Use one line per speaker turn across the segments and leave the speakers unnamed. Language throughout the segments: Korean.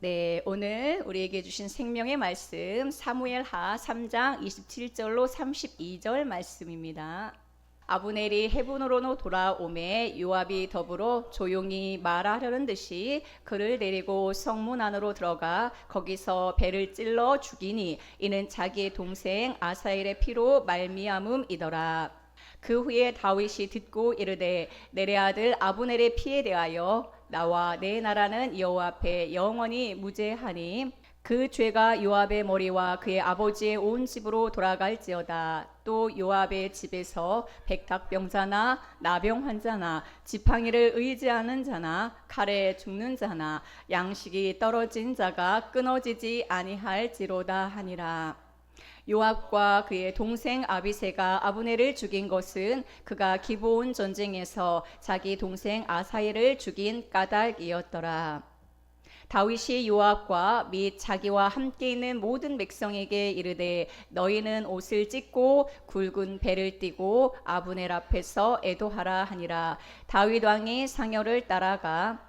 네, 오늘 우리에게 주신 생명의 말씀 사무엘하 3장 27절로 32절 말씀입니다. 아브넬이 헤브론으로 돌아오매 요압이 더불어 조용히 말하려는 듯이 그를 데리고 성문 안으로 들어가 거기서 배를 찔러 죽이니 이는 자기의 동생 아사엘의 피로 말미암음이더라. 그 후에 다윗이 듣고 이르되 내래 아들 아브넬의 피에 대하여 나와 내 나라는 여호와 앞에 영원히 무죄하니 그 죄가 요압의 머리와 그의 아버지의 온 집으로 돌아갈지어다. 또 요압의 집에서 백탁병자나 나병 환자나 지팡이를 의지하는 자나 칼에 죽는 자나 양식이 떨어진 자가 끊어지지 아니할지로다 하니라. 요압과 그의 동생 아비새가 아브넬을 죽인 것은 그가 기브온 전쟁에서 자기 동생 아사엘을 죽인 까닭이었더라. 다윗이 요압과 및 자기와 함께 있는 모든 백성에게 이르되 너희는 옷을 찢고 굵은 배를 띠고 아브넬 앞에서 애도하라 하니라. 다윗 왕이 상여를 따라가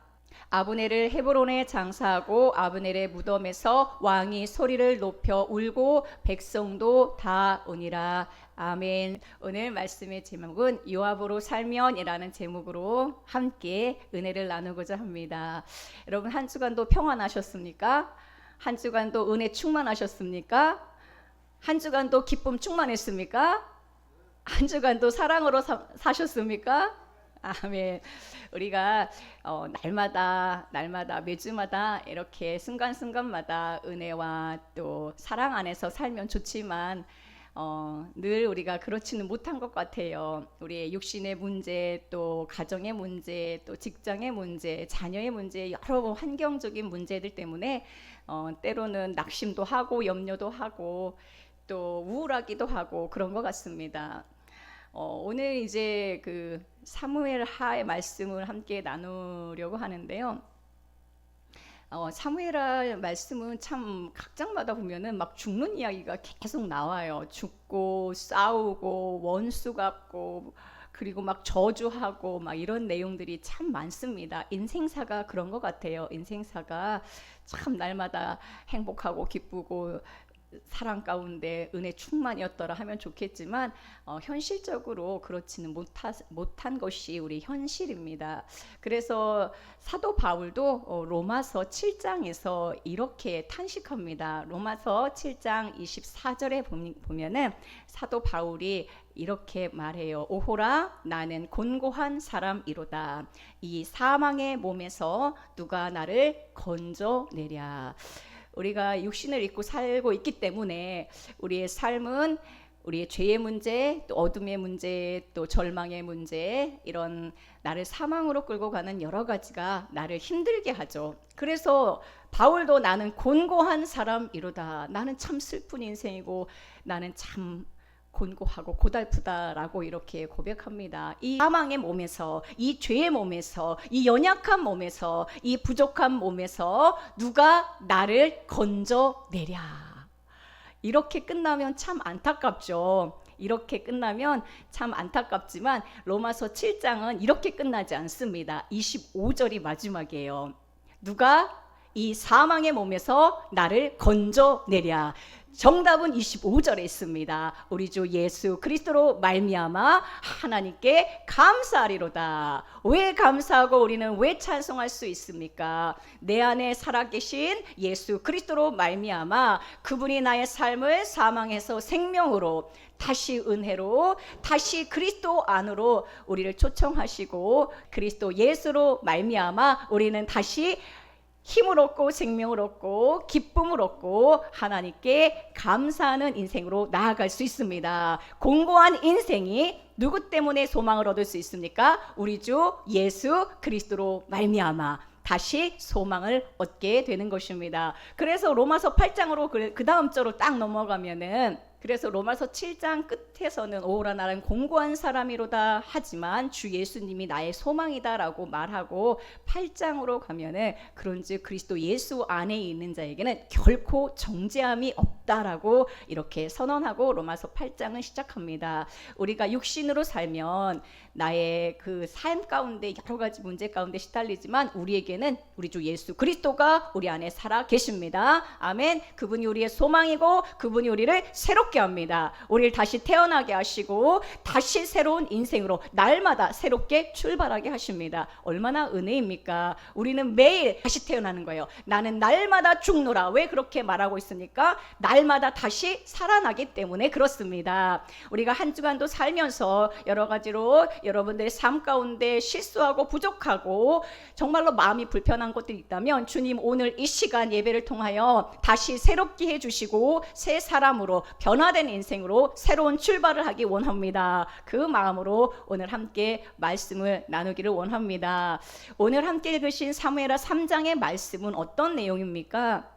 아브넬을 헤브론에 장사하고 아브넬의 무덤에서 왕이 소리를 높여 울고 백성도 다 우니라. 아멘. 오늘 말씀의 제목은 요압으로 살면이라는 제목으로 함께 은혜를 나누고자 합니다. 여러분 한 주간도 평안하셨습니까? 한 주간도 은혜 충만하셨습니까? 한 주간도 기쁨 충만했습니까? 한 주간도 사랑으로 사셨습니까? 아멘. 우리가 날마다 매주마다 이렇게 순간순간마다 은혜와 또 사랑 안에서 살면 좋지만 늘 우리가 그렇지는 못한 것 같아요. 우리의 육신의 문제, 또 가정의 문제, 또 직장의 문제, 자녀의 문제, 여러 환경적인 문제들 때문에 때로는 낙심도 하고 염려도 하고 또 우울하기도 하고 그런 것 같습니다. 오늘 이제 그 사무엘하의 말씀을 함께 나누려고 하는데요. 사무엘하 말씀은 참 각장마다 보면은 막 죽는 이야기가 계속 나와요. 죽고 싸우고 원수 같고 그리고 막 저주하고 막 이런 내용들이 참 많습니다. 인생사가 그런 것 같아요. 인생사가 참 날마다 행복하고 기쁘고 사랑 가운데 은혜 충만이었더라 하면 좋겠지만 현실적으로 그렇지는 못한 것이 우리 현실입니다. 그래서 사도 바울도 로마서 7장에서 이렇게 탄식합니다. 로마서 7장 24절에 보면은 사도 바울이 이렇게 말해요. 오호라 나는 곤고한 사람이로다. 이 사망의 몸에서 누가 나를 건져내랴. 우리가 육신을 입고 살고 있기 때문에 우리의 삶은 우리의 죄의 문제, 또 어둠의 문제, 또 절망의 문제, 이런 나를 사망으로 끌고 가는 여러 가지가 나를 힘들게 하죠. 그래서 바울도 나는 곤고한 사람이로다. 나는 참 슬픈 인생이고 나는 참 곤고하고 고달프다라고 이렇게 고백합니다. 이 사망의 몸에서, 이 죄의 몸에서, 이 연약한 몸에서, 이 부족한 몸에서 누가 나를 건져내랴. 이렇게 끝나면 참 안타깝죠. 이렇게 끝나면 참 안타깝지만 로마서 7장은 이렇게 끝나지 않습니다. 25절이 마지막이에요. 누가 이 사망의 몸에서 나를 건져내랴. 정답은 25절에 있습니다. 우리 주 예수 그리스도로 말미암아 하나님께 감사하리로다. 왜 감사하고 우리는 왜 찬송할 수 있습니까? 내 안에 살아계신 예수 그리스도로 말미암아 그분이 나의 삶을 사망에서 생명으로 다시 은혜로 다시 그리스도 안으로 우리를 초청하시고 그리스도 예수로 말미암아 우리는 다시 힘을 얻고 생명을 얻고 기쁨을 얻고 하나님께 감사하는 인생으로 나아갈 수 있습니다. 공고한 인생이 누구 때문에 소망을 얻을 수 있습니까? 우리 주 예수 그리스도로 말미암아 다시 소망을 얻게 되는 것입니다. 그래서 로마서 8장으로 그 다음 절로 딱 넘어가면은 그래서 로마서 7장 끝에서는 오라 나는 공고한 사람이로다 하지만 주 예수님이 나의 소망이다라고 말하고 8장으로 가면은 그런즉 그리스도 예수 안에 있는 자에게는 결코 정죄함이 없다라고 이렇게 선언하고 로마서 8장은 시작합니다. 우리가 육신으로 살면 나의 그 삶 가운데 여러 가지 문제 가운데 시달리지만 우리에게는 우리 주 예수 그리스도가 우리 안에 살아 계십니다. 아멘. 그분이 우리의 소망이고 그분이 우리를 새롭게 합니다. 우리를 다시 태어나게 하시고 다시 새로운 인생으로 날마다 새롭게 출발하게 하십니다. 얼마나 은혜입니까? 우리는 매일 다시 태어나는 거예요. 나는 날마다 죽노라. 왜 그렇게 말하고 있습니까? 날마다 다시 살아나기 때문에 그렇습니다. 우리가 한 주간도 살면서 여러 가지로 여러분들의 삶 가운데 실수하고 부족하고 정말로 마음이 불편한 것들이 있다면 주님 오늘 이 시간 예배를 통하여 다시 새롭게 해주시고 새 사람으로 변화된 인생으로 새로운 출발을 하기 원합니다. 그 마음으로 오늘 함께 말씀을 나누기를 원합니다. 오늘 함께 읽으신 사무엘하 3장의 말씀은 어떤 내용입니까?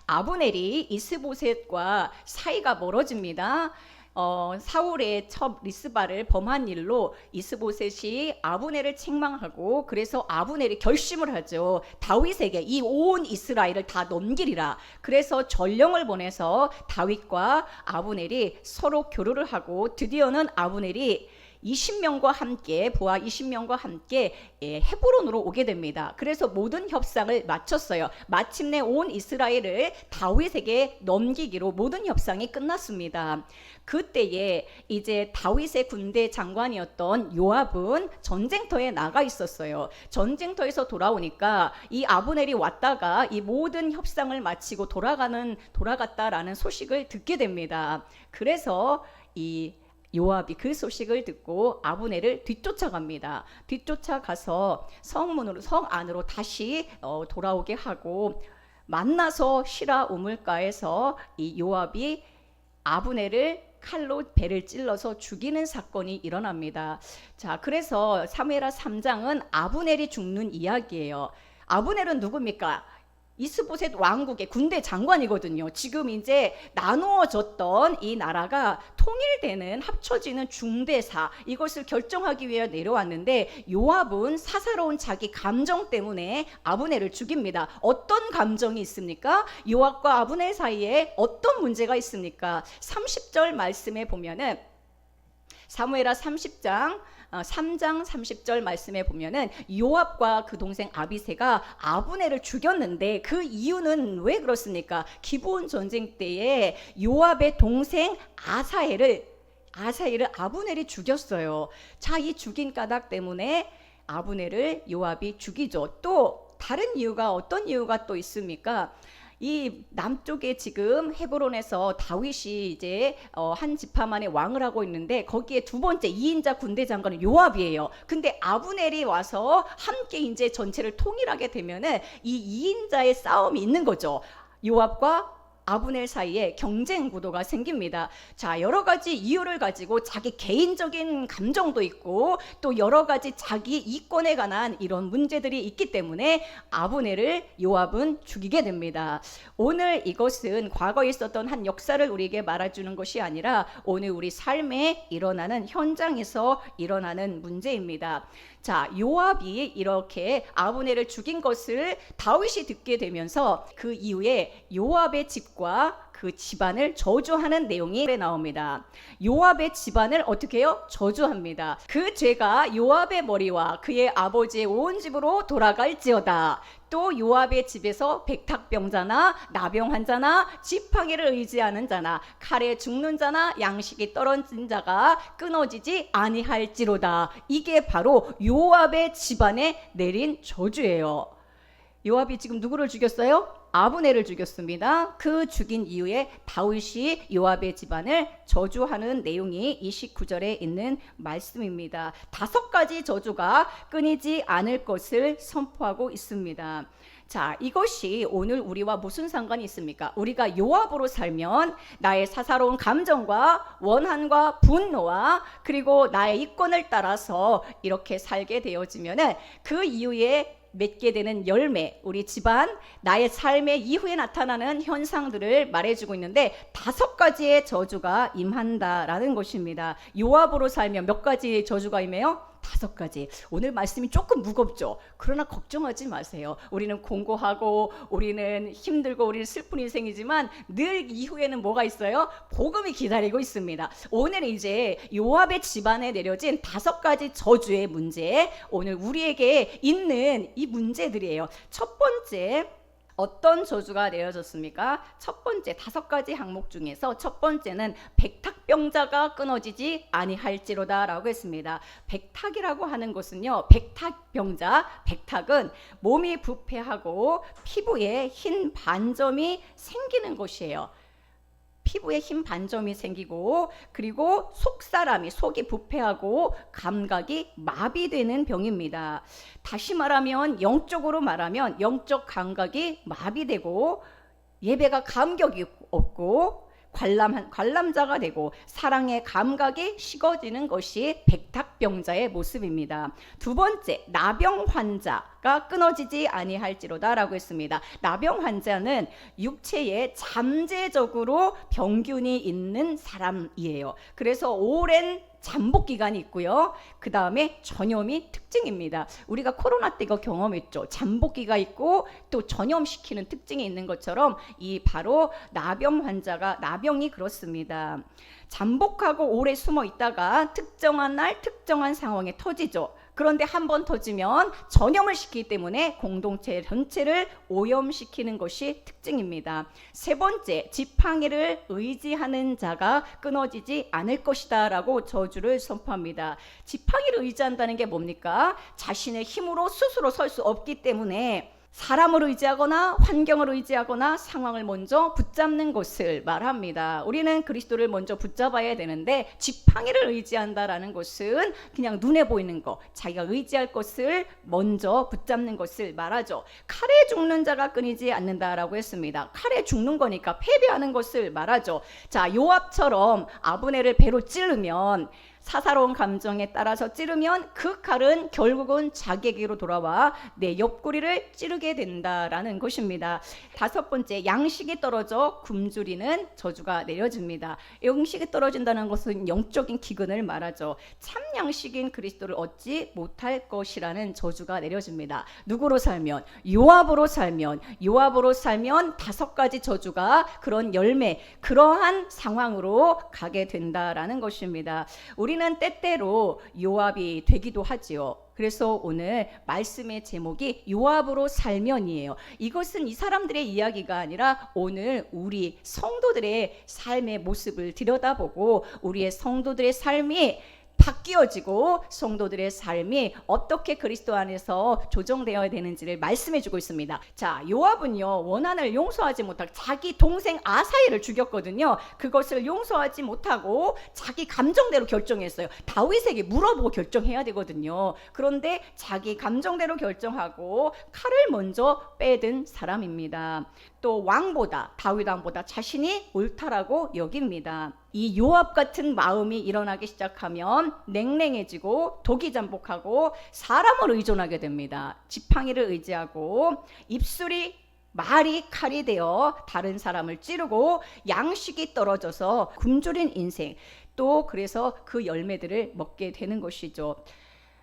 아브넬이 이스보셋과 사이가 멀어집니다. 사울의 첩 리스바를 범한 일로 이스보셋이 아브넬을 책망하고 그래서 아브넬이 결심을 하죠. 다윗에게 이 온 이스라엘을 다 넘기리라. 그래서 전령을 보내서 다윗과 아브넬이 서로 교류를 하고 드디어는 아브넬이 20명과 함께 부하 20명과 함께 헤브론으로 오게 됩니다. 그래서 모든 협상을 마쳤어요. 마침내 온 이스라엘을 다윗에게 넘기기로 모든 협상이 끝났습니다. 그때에 이제 다윗의 군대 장관이었던 요압은 전쟁터에 나가 있었어요. 전쟁터에서 돌아오니까 이 아브넬이 왔다가 이 모든 협상을 마치고 돌아갔다라는 소식을 듣게 됩니다. 그래서 이 요압이 그 소식을 듣고 아브넬을 뒤쫓아갑니다. 뒤쫓아가서 성 안으로 다시 돌아오게 하고 만나서 시라 우물가에서 이 요압이 아브넬을 칼로 배를 찔러서 죽이는 사건이 일어납니다. 자, 그래서 사무엘하 3장은 아브넬이 죽는 이야기예요. 아브넬은 누굽니까? 이스보셋 왕국의 군대 장관이거든요. 지금 이제 나누어졌던 이 나라가 통일되는 합쳐지는 중대사 이것을 결정하기 위해 내려왔는데 요압은 사사로운 자기 감정 때문에 아브넬을 죽입니다. 어떤 감정이 있습니까? 요압과 아브넬 사이에 어떤 문제가 있습니까? 30절 말씀에 보면은 사무엘하 30장 3장 30절 말씀에 보면은 요압과 그 동생 아비새가 아브넬을 죽였는데 그 이유는 왜 그렇습니까? 기브온 전쟁 때에 요압의 동생 아사엘을 아브넬이 죽였어요. 자, 이 죽인 까닭 때문에 아브넬을 요압이 죽이죠. 또 다른 이유가 어떤 이유가 또 있습니까? 이 남쪽에 지금 헤브론에서 다윗이 이제 한 지파만의 왕을 하고 있는데 거기에 두 번째 2인자 군대 장관은 요압이에요. 근데 아브넬이 와서 함께 이제 전체를 통일하게 되면은 이 2인자의 싸움이 있는 거죠. 요압과 아브넬 사이에 경쟁 구도가 생깁니다. 자, 여러 가지 이유를 가지고 자기 개인적인 감정도 있고 또 여러 가지 자기 이권에 관한 이런 문제들이 있기 때문에 아브넬을 요압은 죽이게 됩니다. 오늘 이것은 과거에 있었던 한 역사를 우리에게 말해주는 것이 아니라 오늘 우리 삶에 일어나는 현장에서 일어나는 문제입니다. 자, 요압이 이렇게 아브넬을 죽인 것을 다윗이 듣게 되면서 그 이후에 요압의 집과 그 집안을 저주하는 내용이 나옵니다. 요압의 집안을 어떻게 해요? 저주합니다. 그 죄가 요압의 머리와 그의 아버지의 온 집으로 돌아갈지어다. 또 요압의 집에서 백탁병자나 나병 환자나 지팡이를 의지하는 자나 칼에 죽는 자나 양식이 떨어진 자가 끊어지지 아니할지로다. 이게 바로 요압의 집안에 내린 저주예요. 요압이 지금 누구를 죽였어요? 아브넬을 죽였습니다. 그 죽인 이후에 다윗이 요압의 집안을 저주하는 내용이 29절에 있는 말씀입니다. 5가지 저주가 끊이지 않을 것을 선포하고 있습니다. 자, 이것이 오늘 우리와 무슨 상관이 있습니까? 우리가 요압으로 살면 나의 사사로운 감정과 원한과 분노와 그리고 나의 이권을 따라서 이렇게 살게 되어지면은 그 이후에 맺게 되는 열매, 우리 집안, 나의 삶의 이후에 나타나는 현상들을 말해주고 있는데 5가지의 저주가 임한다라는 것입니다. 요압으로 살면 몇 가지 저주가 임해요? 다섯 가지. 오늘 말씀이 조금 무겁죠. 그러나 걱정하지 마세요. 우리는 공고하고 우리는 힘들고 우리는 슬픈 인생이지만 늘 이후에는 뭐가 있어요? 복음이 기다리고 있습니다. 오늘 이제 요압의 집안에 내려진 다섯 가지 저주의 문제, 오늘 우리에게 있는 이 문제들이에요. 첫 번째, 어떤 저주가 내려졌습니까? 첫 번째, 다섯 가지 항목 중에서 첫 번째는 백탁병자가 끊어지지 아니할지로다 라고 했습니다. 백탁이라고 하는 것은요, 백탁병자, 백탁은 몸이 부패하고 피부에 흰 반점이 생기는 것이에요. 피부에 흰 반점이 생기고, 그리고 속이 부패하고 감각이 마비되는 병입니다. 다시 말하면, 영적으로 말하면 영적 감각이 마비되고 예배가 감격이 없고 관람자가 되고 사랑의 감각이 식어지는 것이 백탁병자의 모습입니다. 두 번째, 나병 환자가 끊어지지 아니할지로다 라고 했습니다. 나병 환자는 육체에 잠재적으로 병균이 있는 사람이에요. 그래서 오랜 잠복 기간이 있고요. 그 다음에 전염이 특징입니다. 우리가 코로나 때 이거 경험했죠. 잠복기가 있고 또 전염시키는 특징이 있는 것처럼 이 바로 나병이 그렇습니다. 잠복하고 오래 숨어 있다가 특정한 날 특정한 상황에 터지죠. 그런데 한번 터지면 전염을 시키기 때문에 공동체 전체를 오염시키는 것이 특징입니다. 세 번째, 지팡이를 의지하는 자가 끊어지지 않을 것이다 라고 저주를 선포합니다. 지팡이를 의지한다는 게 뭡니까? 자신의 힘으로 스스로 설 수 없기 때문에 사람을 의지하거나 환경을 의지하거나 상황을 먼저 붙잡는 것을 말합니다. 우리는 그리스도를 먼저 붙잡아야 되는데 지팡이를 의지한다라는 것은 그냥 눈에 보이는 것, 자기가 의지할 것을 먼저 붙잡는 것을 말하죠. 칼에 죽는 자가 끊이지 않는다라고 했습니다. 칼에 죽는 거니까 패배하는 것을 말하죠. 자, 요압처럼 아브넬을 배로 찌르면, 사사로운 감정에 따라서 찌르면 그 칼은 결국은 자기에게로 돌아와 내 옆구리를 찌르게 된다라는 것입니다. 다섯 번째, 양식이 떨어져 굶주리는 저주가 내려집니다. 양식이 떨어진다는 것은 영적인 기근을 말하죠. 참 양식인 그리스도를 얻지 못할 것이라는 저주가 내려집니다. 누구로 살면? 요압으로 살면 다섯 가지 저주가 그런 열매, 그러한 상황으로 가게 된다라는 것입니다. 우리는 때때로 요압이 되기도 하지요. 그래서 오늘 말씀의 제목이 요압으로 살면이에요. 이것은 이 사람들의 이야기가 아니라 오늘 우리 성도들의 삶의 모습을 들여다보고 우리의 성도들의 삶이 바뀌어지고 성도들의 삶이 어떻게 그리스도 안에서 조정되어야 되는지를 말씀해주고 있습니다. 자, 요압은요, 원한을 용서하지 못하고 자기 동생 아사엘을 죽였거든요. 그것을 용서하지 못하고 자기 감정대로 결정했어요. 다윗에게 물어보고 결정해야 되거든요. 그런데 자기 감정대로 결정하고 칼을 먼저 빼든 사람입니다. 또 다윗 왕보다 자신이 옳다라고 여깁니다. 이 요압 같은 마음이 일어나기 시작하면 냉랭해지고 독이 잠복하고 사람을 의존하게 됩니다. 지팡이를 의지하고 말이 칼이 되어 다른 사람을 찌르고 양식이 떨어져서 굶주린 인생, 또 그래서 그 열매들을 먹게 되는 것이죠.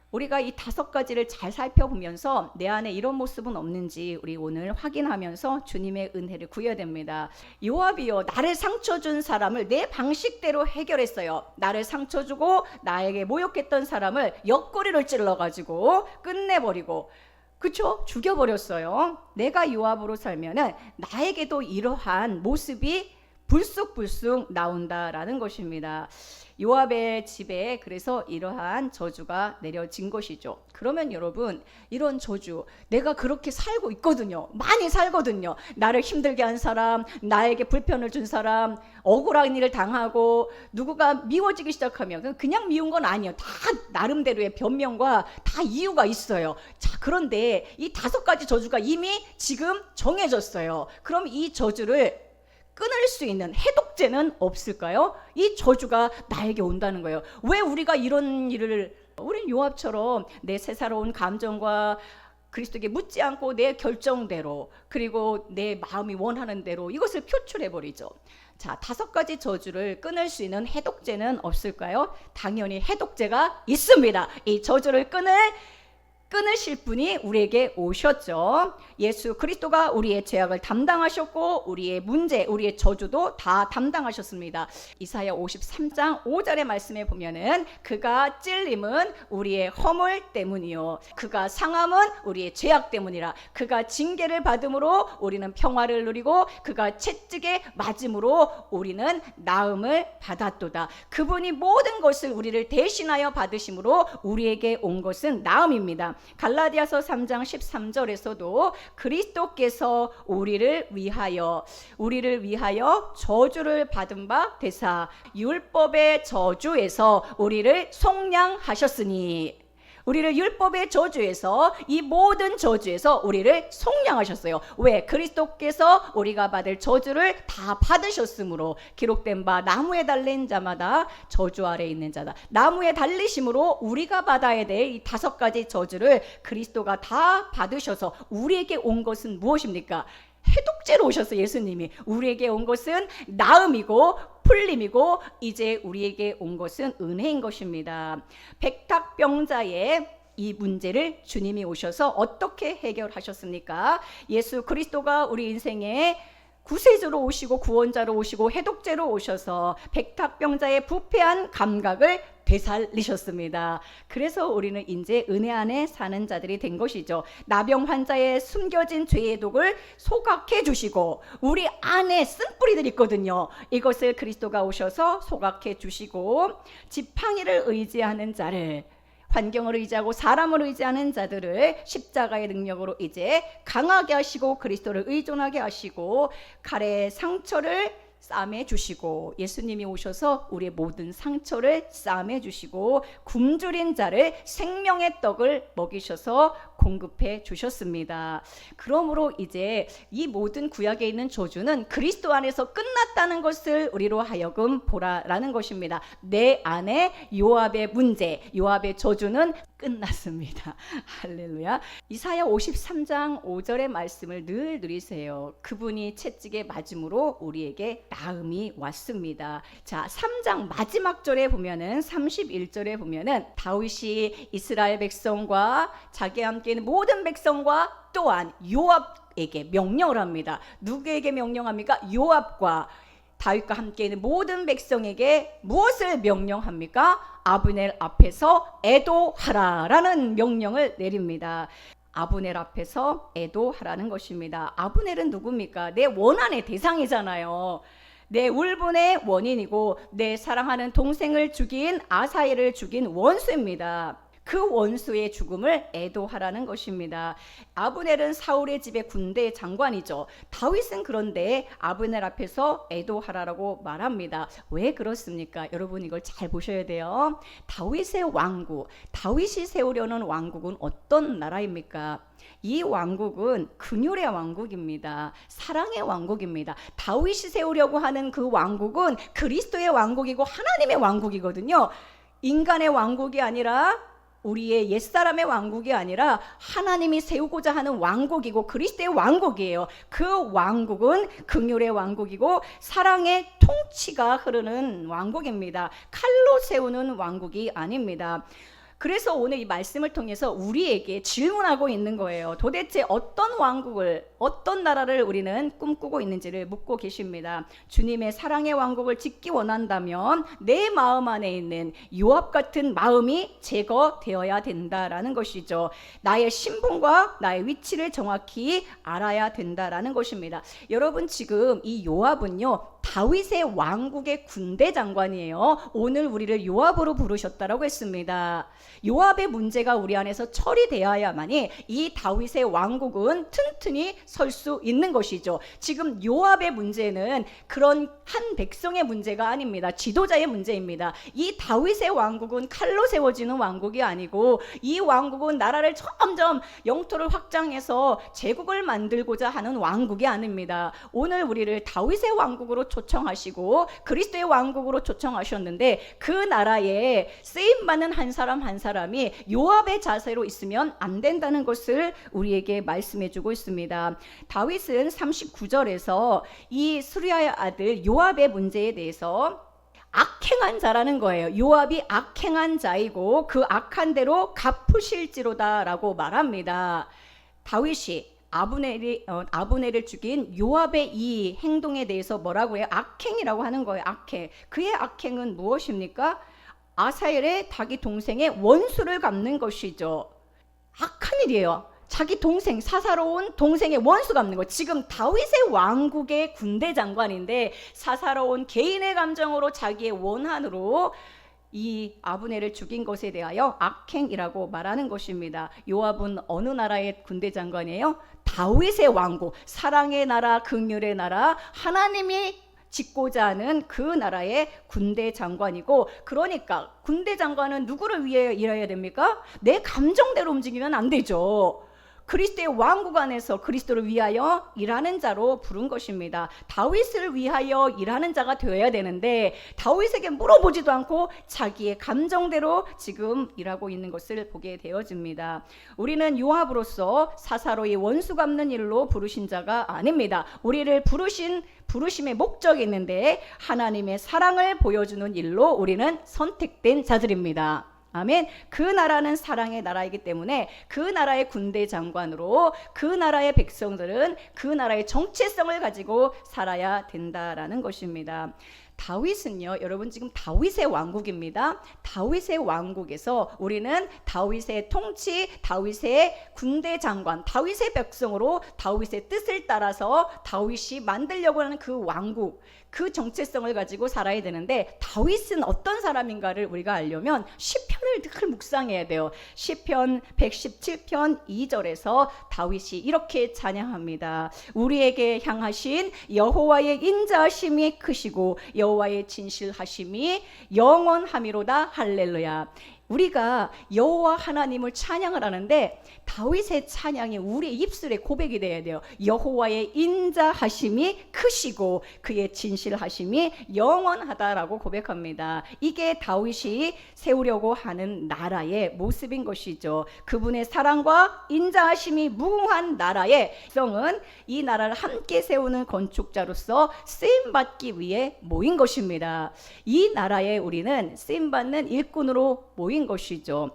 우리가 이 다섯 가지를 잘 살펴보면서 내 안에 이런 모습은 없는지 우리 오늘 확인하면서 주님의 은혜를 구해야 됩니다. 요압이요, 나를 상처 준 사람을 내 방식대로 해결했어요. 나를 상처 주고 나에게 모욕했던 사람을 옆구리를 찔러가지고 끝내버리고, 그쵸? 죽여버렸어요. 내가 요압으로 살면은 나에게도 이러한 모습이 불쑥불쑥 나온다라는 것입니다. 요압의 집에 그래서 이러한 저주가 내려진 것이죠. 그러면 여러분, 이런 저주, 내가 그렇게 살고 있거든요. 많이 살거든요. 나를 힘들게 한 사람, 나에게 불편을 준 사람, 억울한 일을 당하고 누구가 미워지기 시작하면 그냥 미운 건 아니에요. 다 나름대로의 변명과 다 이유가 있어요. 자, 그런데 이 다섯 가지 저주가 이미 지금 정해졌어요. 그럼 이 저주를 끊을 수 있는 해독제는 없을까요? 이 저주가 나에게 온다는 거예요. 왜 우리가 이런 일을, 우린 요압처럼 내 새사로운 감정과 그리스도에게 묻지 않고 내 결정대로 그리고 내 마음이 원하는 대로 이것을 표출해 버리죠. 자, 5가지 저주를 끊을 수 있는 해독제는 없을까요? 당연히 해독제가 있습니다. 이 저주를 끊으실 분이 우리에게 오셨죠. 예수 그리스도가 우리의 죄악을 담당하셨고 우리의 문제, 우리의 저주도 다 담당하셨습니다. 이사야 53장 5절의 말씀에 보면은 그가 찔림은 우리의 허물 때문이요 그가 상함은 우리의 죄악 때문이라. 그가 징계를 받음으로 우리는 평화를 누리고 그가 채찍에 맞음으로 우리는 나음을 받았도다. 그분이 모든 것을 우리를 대신하여 받으심으로 우리에게 온 것은 나음입니다. 갈라디아서 3장 13절에서도 그리스도께서 우리를 위하여 저주를 받은 바 되사 율법의 저주에서 우리를 속량하셨으니, 우리를 율법의 저주에서, 이 모든 저주에서 우리를 속량하셨어요. 왜? 그리스도께서 우리가 받을 저주를 다 받으셨으므로. 기록된 바 나무에 달린 자마다 저주 아래 있는 자다. 나무에 달리심으로 우리가 받아야 될 이 5가지 저주를 그리스도가 다 받으셔서 우리에게 온 것은 무엇입니까? 해독제로 오셨어요. 예수님이 우리에게 온 것은 나음이고 풀림이고 이제 우리에게 온 것은 은혜인 것입니다. 백탁병자의 이 문제를 주님이 오셔서 어떻게 해결하셨습니까? 예수 그리스도가 우리 인생에 구세주로 오시고 구원자로 오시고 해독제로 오셔서 백탁병자의 부패한 감각을 되살리셨습니다. 그래서 우리는 이제 은혜 안에 사는 자들이 된 것이죠. 나병 환자의 숨겨진 죄의 독을 소각해 주시고, 우리 안에 쓴뿌리들이 있거든요. 이것을 그리스도가 오셔서 소각해 주시고, 지팡이를 의지하는 자를, 환경을 의지하고 사람을 의지하는 자들을 십자가의 능력으로 이제 강하게 하시고 그리스도를 의존하게 하시고 칼의 상처를 싸매 주시고, 예수님이 오셔서 우리의 모든 상처를 싸매 주시고 굶주린 자를 생명의 떡을 먹이셔서 공급해 주셨습니다. 그러므로 이제 이 모든 구약에 있는 저주는 그리스도 안에서 끝났다는 것을 우리로 하여금 보라라는 것입니다. 내 안에 요압의 문제, 요압의 저주는 끝났습니다. 할렐루야. 이사야 53장 5절의 말씀을 늘 누리세요. 그분이 채찍에 맞음으로 우리에게 나음이 왔습니다. 자, 3장 마지막 절에 보면은 31절에 보면은 다윗이 이스라엘 백성과 자기와 함께 있는 모든 백성과 또한 요압에게 명령을 합니다. 누구에게 명령합니까? 요압과 다윗과 함께 있는 모든 백성에게 무엇을 명령합니까? 아브넬 앞에서 애도하라라는 명령을 내립니다. 아브넬 앞에서 애도하라는 것입니다. 아브넬은 누굽니까? 내 원한의 대상이잖아요. 내 울분의 원인이고 내 사랑하는 동생을 죽인 아사엘을 죽인 원수입니다. 그 원수의 죽음을 애도하라는 것입니다. 아브넬은 사울의 집의 군대 장관이죠. 다윗은 그런데 아브넬 앞에서 애도하라고 말합니다. 왜 그렇습니까? 여러분 이걸 잘 보셔야 돼요. 다윗의 왕국, 다윗이 세우려는 왕국은 어떤 나라입니까? 이 왕국은 긍휼의 왕국입니다. 사랑의 왕국입니다. 다윗이 세우려고 하는 그 왕국은 그리스도의 왕국이고 하나님의 왕국이거든요. 인간의 왕국이 아니라, 우리의 옛사람의 왕국이 아니라 하나님이 세우고자 하는 왕국이고 그리스도의 왕국이에요. 그 왕국은 긍휼의 왕국이고 사랑의 통치가 흐르는 왕국입니다. 칼로 세우는 왕국이 아닙니다. 그래서 오늘 이 말씀을 통해서 우리에게 질문하고 있는 거예요. 도대체 어떤 왕국을, 어떤 나라를 우리는 꿈꾸고 있는지를 묻고 계십니다. 주님의 사랑의 왕국을 짓기 원한다면 내 마음 안에 있는 요압 같은 마음이 제거되어야 된다라는 것이죠. 나의 신분과 나의 위치를 정확히 알아야 된다라는 것입니다. 여러분 지금 이 요압은요, 다윗의 왕국의 군대 장관이에요. 오늘 우리를 요압으로 부르셨다라고 했습니다. 요압의 문제가 우리 안에서 처리되어야만이 이 다윗의 왕국은 튼튼히 설 수 있는 것이죠. 지금 요압의 문제는 그런 한 백성의 문제가 아닙니다. 지도자의 문제입니다. 이 다윗의 왕국은 칼로 세워지는 왕국이 아니고 이 왕국은 나라를 점점 영토를 확장해서 제국을 만들고자 하는 왕국이 아닙니다. 오늘 우리를 다윗의 왕국으로 초청하시고 그리스도의 왕국으로 초청하셨는데 그 나라에 쓰임받는 한 사람 한 악행한 사람이 요압의 자세로 있으면 안 된다는 것을 우리에게 말씀해 주고 있습니다. 다윗은 39절에서 이 스루야의 아들 요압의 문제에 대해서 악행한 자라는 거예요. 요압이 악행한 자이고 그 악한 대로 갚으실지로다 라고 말합니다. 다윗이 아브넬을 죽인 요압의 이 행동에 대해서 뭐라고 해요? 악행이라고 하는 거예요. 악행. 그의 악행은 무엇입니까? 아사엘의 자기 동생의 원수를 갚는 것이죠. 악한 일이에요. 자기 동생, 사사로운 동생의 원수 갚는 거. 지금 다윗의 왕국의 군대 장관인데 사사로운 개인의 감정으로 자기의 원한으로 이 아브넬을 죽인 것에 대하여 악행이라고 말하는 것입니다. 요압은 어느 나라의 군대 장관이에요? 다윗의 왕국, 사랑의 나라, 긍휼의 나라, 하나님이 짓고자 하는 그 나라의 군대 장관이고, 그러니까 군대 장관은 누구를 위해 일해야 됩니까? 내 감정대로 움직이면 안 되죠. 그리스도의 왕국 안에서 그리스도를 위하여 일하는 자로 부른 것입니다. 다윗을 위하여 일하는 자가 되어야 되는데 다윗에게 물어보지도 않고 자기의 감정대로 지금 일하고 있는 것을 보게 되어집니다. 우리는 요압으로서 사사로이 원수 갚는 일로 부르신 자가 아닙니다. 우리를 부르심의 목적이 있는데 하나님의 사랑을 보여주는 일로 우리는 선택된 자들입니다. 아멘. 그 나라는 사랑의 나라이기 때문에 그 나라의 군대 장관으로 그 나라의 백성들은 그 나라의 정체성을 가지고 살아야 된다라는 것입니다. 다윗은요, 여러분 지금 다윗의 왕국입니다. 다윗의 왕국에서 우리는 다윗의 통치, 다윗의 군대 장관, 다윗의 백성으로 다윗의 뜻을 따라서 다윗이 만들려고 하는 그 왕국, 그 정체성을 가지고 살아야 되는데 다윗은 어떤 사람인가를 우리가 알려면 시편을 늘 묵상해야 돼요. 시편 117편 2절에서 다윗이 이렇게 찬양합니다. 우리에게 향하신 여호와의 인자하심이 크시고 여호와의 진실하심이 영원함이로다. 할렐루야. 우리가 여호와 하나님을 찬양을 하는데 다윗의 찬양이 우리의 입술에 고백이 돼야 돼요. 여호와의 인자하심이 크시고 그의 진실하심이 영원하다라고 고백합니다. 이게 다윗이 세우려고 하는 나라의 모습인 것이죠. 그분의 사랑과 인자하심이 무궁한 나라의 백성은 이 나라를 함께 세우는 건축자로서 쓰임받기 위해 모인 것입니다. 이 나라에 우리는 쓰임받는 일꾼으로 모인 것이죠.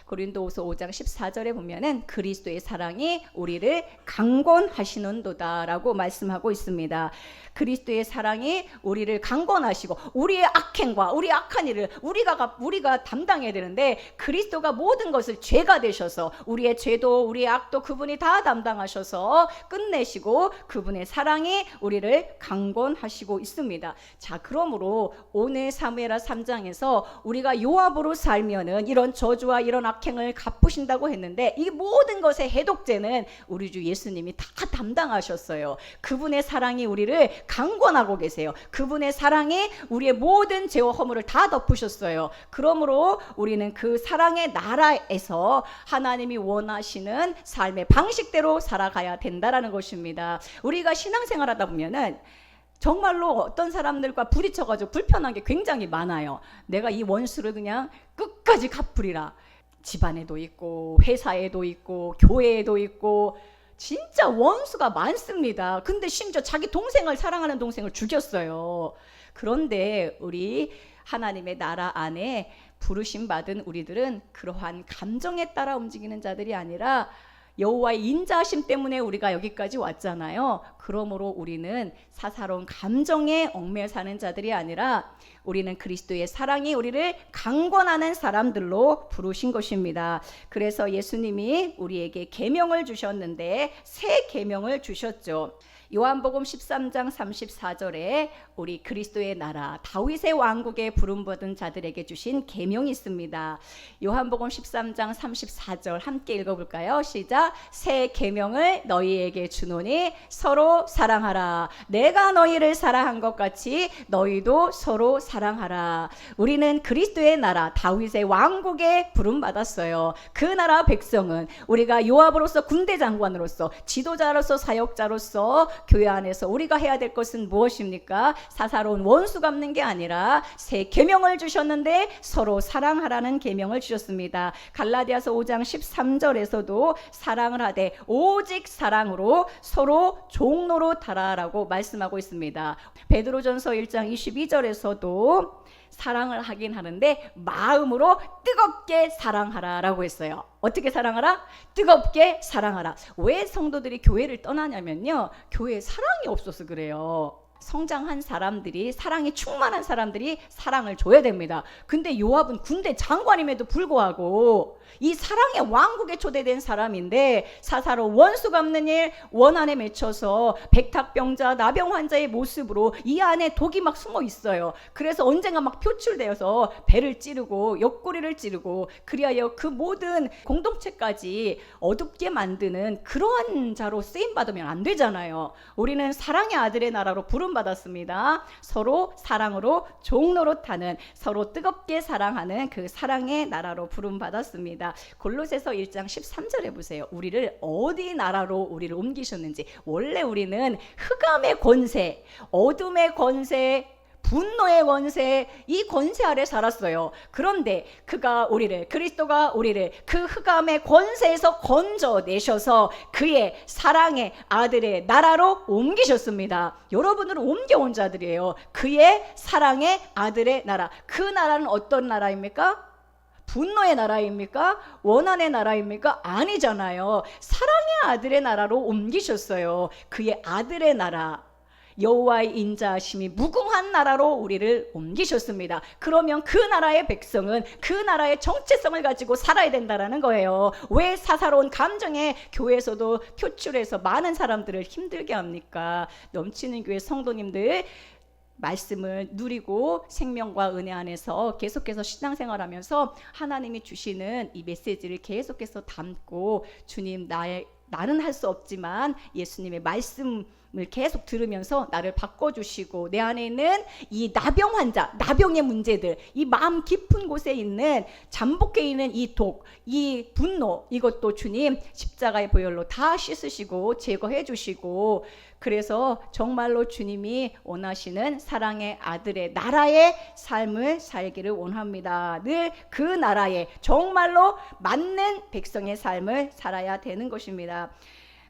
고린도후서 5장 14절에 보면은 그리스도의 사랑이 우리를 강권하시는도다라고 말씀하고 있습니다. 그리스도의 사랑이 우리를 강권하시고 우리의 악행과 우리 악한 일을 우리가 담당해야 되는데 그리스도가 모든 것을 죄가 되셔서 우리의 죄도 우리의 악도 그분이 다 담당하셔서 끝내시고 그분의 사랑이 우리를 강권하시고 있습니다. 자, 그러므로 오늘 사무엘하 3장에서 우리가 요압으로 살면은 이런 저주와 이런 악행을 갚으신다고 했는데 이 모든 것의 해독제는 우리 주 예수님이 다 담당하셨어요. 그분의 사랑이 우리를 강권하고 계세요. 그분의 사랑이 우리의 모든 죄와 허물을 다 덮으셨어요. 그러므로 우리는 그 사랑의 나라에서 하나님이 원하시는 삶의 방식대로 살아가야 된다라는 것입니다. 우리가 신앙생활 하다 보면은 정말로 어떤 사람들과 부딪혀가지고 불편한 게 굉장히 많아요. 내가 이 원수를 그냥 끝까지 갚으리라. 집안에도 있고 회사에도 있고 교회에도 있고 진짜 원수가 많습니다. 근데 심지어 자기 동생을 사랑하는 동생을 죽였어요. 그런데 우리 하나님의 나라 안에 부르심 받은 우리들은 그러한 감정에 따라 움직이는 자들이 아니라 여호와의 인자하심 때문에 우리가 여기까지 왔잖아요. 그러므로 우리는 사사로운 감정에 얽매여 사는 자들이 아니라 우리는 그리스도의 사랑이 우리를 강권하는 사람들로 부르신 것입니다. 그래서 예수님이 우리에게 계명을 주셨는데 새 계명을 주셨죠. 요한복음 13장 34절에 우리 그리스도의 나라 다윗의 왕국에 부름받은 자들에게 주신 계명이 있습니다. 요한복음 13장 34절 함께 읽어볼까요? 시작. 새 계명을 너희에게 주노니 서로 사랑하라. 내가 너희를 사랑한 것 같이 너희도 서로 사랑하라. 우리는 그리스도의 나라 다윗의 왕국에 부름받았어요. 그 나라 백성은 우리가 요압으로서 군대 장관으로서 지도자로서 사역자로서 교회 안에서 우리가 해야 될 것은 무엇입니까? 사사로운 원수 갚는 게 아니라 새 계명을 주셨는데 서로 사랑하라는 계명을 주셨습니다. 갈라디아서 5장 13절에서도 사랑을 하되 오직 사랑으로 서로 종로로 달아라고 말씀하고 있습니다. 베드로전서 1장 22절에서도 사랑을 하긴 하는데 마음으로 뜨겁게 사랑하라라고 했어요. 어떻게 사랑하라? 뜨겁게 사랑하라. 왜 성도들이 교회를 떠나냐면요, 교회에 사랑이 없어서 그래요. 성장한 사람들이, 사랑이 충만한 사람들이 사랑을 줘야 됩니다. 근데 요압은 군대 장관임에도 불구하고 이 사랑의 왕국에 초대된 사람인데 사사로 원수 갚는 일, 원 안에 맺혀서 백탁병자, 나병 환자의 모습으로 이 안에 독이 막 숨어 있어요. 그래서 언젠가 막 표출되어서 배를 찌르고 옆구리를 찌르고, 그리하여 그 모든 공동체까지 어둡게 만드는 그러한 자로 쓰임받으면 안 되잖아요. 우리는 사랑의 아들의 나라로 부름받았습니다. 서로 사랑으로 종로로 타는, 서로 뜨겁게 사랑하는 그 사랑의 나라로 부름받았습니다. 골로새서 1장 13절에 보세요. 우리를 어디 나라로 우리를 옮기셨는지. 원래 우리는 흑암의 권세, 어둠의 권세, 분노의 권세, 이 권세 아래 살았어요. 그런데 그리스도가 우리를 그 흑암의 권세에서 건져내셔서 그의 사랑의 아들의 나라로 옮기셨습니다. 여러분을 옮겨온 자들이에요. 그의 사랑의 아들의 나라. 그 나라는 어떤 나라입니까? 분노의 나라입니까? 원한의 나라입니까? 아니잖아요. 사랑의 아들의 나라로 옮기셨어요. 그의 아들의 나라, 여호와의 인자하심이 무궁한 나라로 우리를 옮기셨습니다. 그러면 그 나라의 백성은 그 나라의 정체성을 가지고 살아야 된다는 거예요. 왜 사사로운 감정에 교회에서도 표출해서 많은 사람들을 힘들게 합니까? 넘치는 교회 성도님들, 말씀을 누리고 생명과 은혜 안에서 계속해서 신앙생활하면서 하나님이 주시는 이 메시지를 계속해서 담고, 주님, 나는 할 수 없지만 예수님의 말씀을 계속 들으면서 나를 바꿔주시고, 내 안에 있는 이 나병 환자, 나병의 문제들, 이 마음 깊은 곳에 있는 잠복해 있는 이 독, 이 분노, 이것도 주님 십자가의 보혈로 다 씻으시고 제거해 주시고, 그래서 정말로 주님이 원하시는 사랑의 아들의 나라의 삶을 살기를 원합니다. 늘 그 나라에 정말로 맞는 백성의 삶을 살아야 되는 것입니다.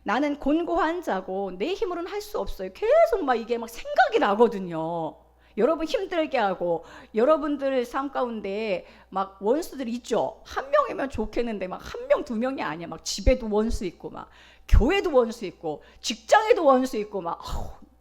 나는 곤고한 자고 내 힘으로는 할 수 없어요. 계속 이게 생각이 나거든요. 여러분 힘들게 하고, 여러분들 삶 가운데 원수들이 있죠. 한 명이면 좋겠는데 한 명, 두 명이 아니야. 집에도 원수 있고, 교회도 원수 있고, 직장에도 원수 있고,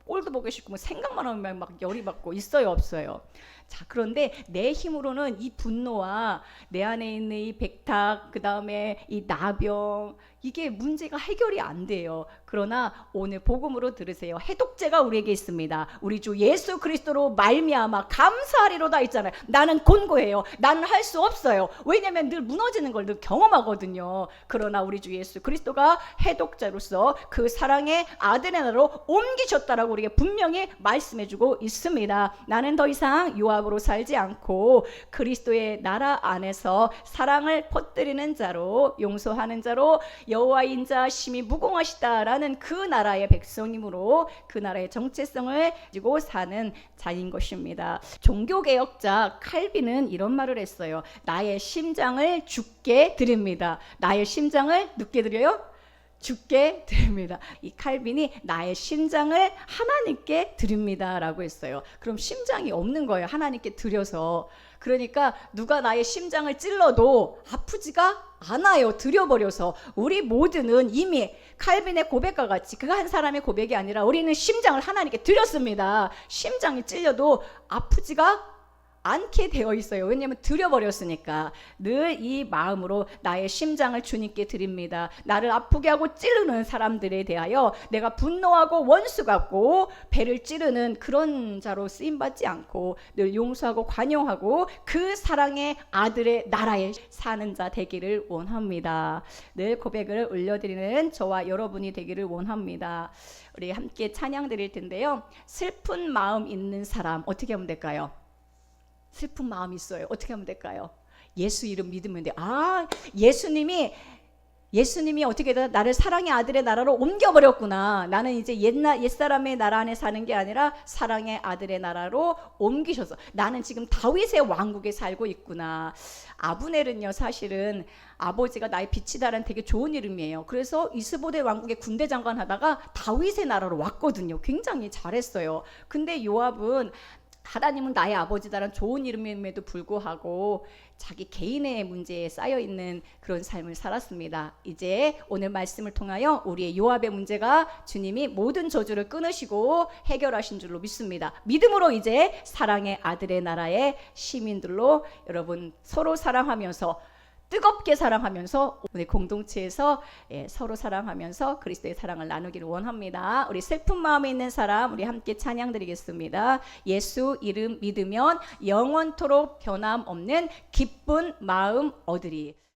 꼴도 보기 싫고, 생각만 하면 열이 받고, 있어요, 없어요? 자, 그런데 내 힘으로는 이 분노와 내 안에 있는 이 백탁, 그 다음에 이 나병, 이게 문제가 해결이 안 돼요. 그러나 오늘 복음으로 들으세요. 해독제가 우리에게 있습니다. 우리 주 예수 그리스도로 말미암아 감사하리로다 있잖아요. 나는 곤고해요. 나는 할 수 없어요. 왜냐하면 늘 무너지는 걸 늘 경험하거든요. 그러나 우리 주 예수 그리스도가 해독자로서 그 사랑의 아들의 나라로 옮기셨다라고 우리에게 분명히 말씀해주고 있습니다. 나는 더 이상 요압으로 살지 않고 그리스도의 나라 안에서 사랑을 퍼뜨리는 자로, 용서하는 자로, 여호와 인자하심이 무궁하시다라는 그 나라의 백성이므로 그 나라의 정체성을 가지고 사는 자인 것입니다. 종교개혁자 칼빈은 이런 말을 했어요. 나의 심장을 주께 드립니다. 나의 심장을 누게 드려요? 주께 드립니다. 이 칼빈이 나의 심장을 하나님께 드립니다 라고 했어요. 그럼 심장이 없는 거예요. 하나님께 드려서. 그러니까 누가 나의 심장을 찔러도 아프지가 않아요. 드려버려서. 우리 모두는 이미 칼빈의 고백과 같이 그 한 사람의 고백이 아니라 우리는 심장을 하나님께 드렸습니다. 심장이 찔려도 아프지가 않게 되어 있어요. 왜냐하면 드려버렸으니까. 늘 이 마음으로 나의 심장을 주님께 드립니다. 나를 아프게 하고 찌르는 사람들에 대하여 내가 분노하고 원수 같고 배를 찌르는 그런 자로 쓰임받지 않고 늘 용서하고 관용하고 그 사랑의 아들의 나라에 사는 자 되기를 원합니다. 늘 고백을 올려드리는 저와 여러분이 되기를 원합니다. 우리 함께 찬양 드릴 텐데요. 슬픈 마음 있는 사람 어떻게 하면 될까요? 슬픈 마음이 있어요. 어떻게 하면 될까요? 예수 이름 믿으면 돼요. 예수님이 예수님이 어떻게 나를 사랑의 아들의 나라로 옮겨버렸구나. 나는 이제 옛사람의 나라 안에 사는 게 아니라 사랑의 아들의 나라로 옮기셔서 나는 지금 다윗의 왕국에 살고 있구나. 아브넬은요, 사실은 아버지가 나의 빛이다라는 되게 좋은 이름이에요. 그래서 이스보대 왕국의 군대 장관 하다가 다윗의 나라로 왔거든요. 굉장히 잘했어요. 근데 요압은 하나님은 나의 아버지다라는 좋은 이름임에도 불구하고 자기 개인의 문제에 쌓여있는 그런 삶을 살았습니다. 이제 오늘 말씀을 통하여 우리의 요압의 문제가 주님이 모든 저주를 끊으시고 해결하신 줄로 믿습니다. 믿음으로 이제 사랑의 아들의 나라의 시민들로 여러분 서로 사랑하면서 뜨겁게 사랑하면서 우리 공동체에서 서로 사랑하면서 그리스도의 사랑을 나누기를 원합니다. 우리 슬픈 마음에 있는 사람 우리 함께 찬양 드리겠습니다. 예수 이름 믿으면 영원토록 변함없는 기쁜 마음 얻으리.